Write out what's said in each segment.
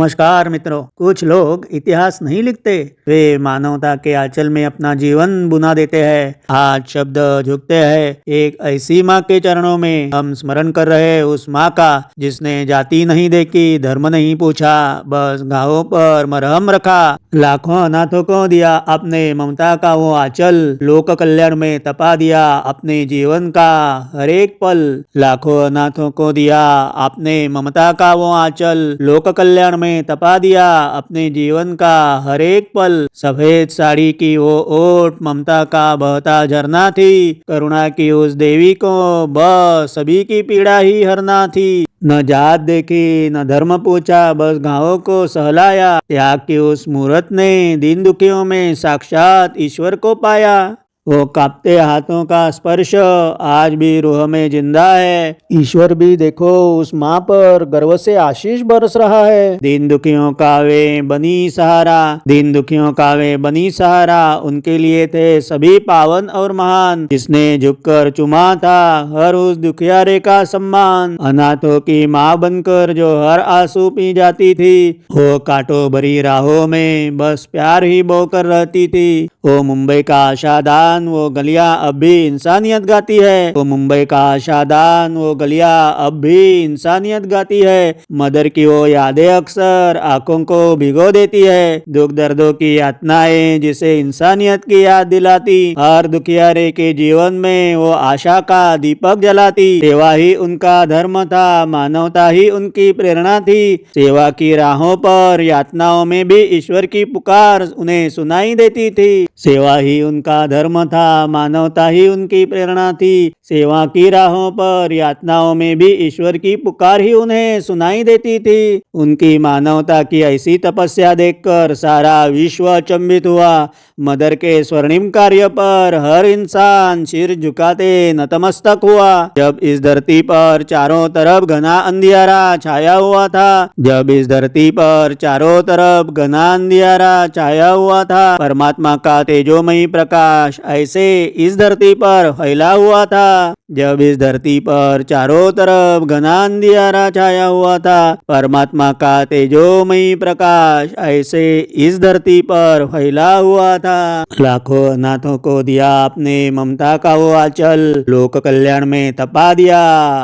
नमस्कार मित्रों। कुछ लोग इतिहास नहीं लिखते, वे मानवता के आंचल में अपना जीवन बुना देते हैं। आज शब्द झुकते हैं एक ऐसी माँ के चरणों में। हम स्मरण कर रहे उस माँ का जिसने जाति नहीं देखी, धर्म नहीं पूछा, बस घावों पर मरहम रखा। लाखों अनाथों को दिया अपने ममता का वो आंचल, लोक कल्याण में तपा दिया अपने जीवन का हर एक पल। लाखों अनाथों को दिया आपने ममता का वो आंचल, लोक कल्याण में तपा दिया अपने जीवन का हर एक पल। सफेद साड़ी की वो ओट ममता का बहता झरना थी, करुणा की उस देवी को बस सभी की पीड़ा ही हरना थी। न जात देखी न धर्म पूछा, बस घावों को सहलाया। त्याग की उस मूरत ने दीन दुखियों में साक्षात ईश्वर को पाया। वो कांपते हाथों का स्पर्श आज भी रूह में जिंदा है। ईश्वर भी देखो उस माँ पर गर्व से आशीष बरस रहा है। दीन दुखियों का वे बनी सहारा, दीन दुखियों का वे बनी सहारा, उनके लिए थे सभी पावन और महान। जिसने झुककर चुमा था हर उस दुखियारे का सम्मान। अनाथों की माँ बनकर जो हर आंसू पी जाती थी, वो कांटों भरी राहों में बस प्यार ही बोकर रहती थी। वो मुंबई का आशादान, वो गलियां अब भी इंसानियत गाती है। वो मुंबई का आशादान, वो गलियां अब भी इंसानियत गाती है। मदर की वो यादें अक्सर आंखों को भिगो देती है। दुख दर्दों की यातनाएं जिसे इंसानियत की याद दिलाती। हर दुखियारे के जीवन में वो आशा का दीपक जलाती। सेवा ही उनका धर्म था, मानवता ही उनकी प्रेरणा थी। सेवा की राहों पर यातनाओं में भी ईश्वर की पुकार उन्हें सुनाई देती थी। सेवा ही उनका धर्म था, मानवता ही उनकी प्रेरणा थी। सेवा की राहों पर यातनाओं में भी ईश्वर की पुकार ही उन्हें सुनाई देती थी। उनकी मानवता की ऐसी तपस्या देखकर सारा विश्व अचंभित हुआ। मदर के स्वर्णिम कार्य पर हर इंसान सिर झुकाते नतमस्तक हुआ। जब इस धरती पर चारों तरफ घना अंधियारा छाया हुआ था, जब इस धरती पर चारों तरफ घना अंधियारा छाया हुआ था, परमात्मा का तेजोमयी प्रकाश ऐसे इस धरती पर फैला हुआ था। जब इस धरती पर चारों तरफ घना अंधियारा छाया हुआ था, परमात्मा का तेजोमयी प्रकाश ऐसे इस धरती पर फैला हुआ था। लाखों अनाथों को दिया आपने ममता का वो आंचल, लोक कल्याण में तपा दिया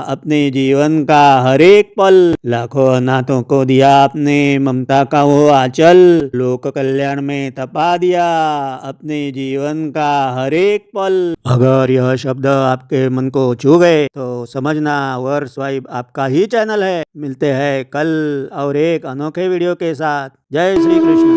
अपने जीवन का हर एक पल। लाखों अनाथों को दिया आपने ममता का वो आंचल, लोक कल्याण में तपा दिया अपने जीवन का हर एक पल। अगर यह शब्द आपके मन को छू गए तो समझना वर्स वाइब आपका ही चैनल है। मिलते हैं कल और एक अनोखे वीडियो के साथ। जय श्री कृष्ण।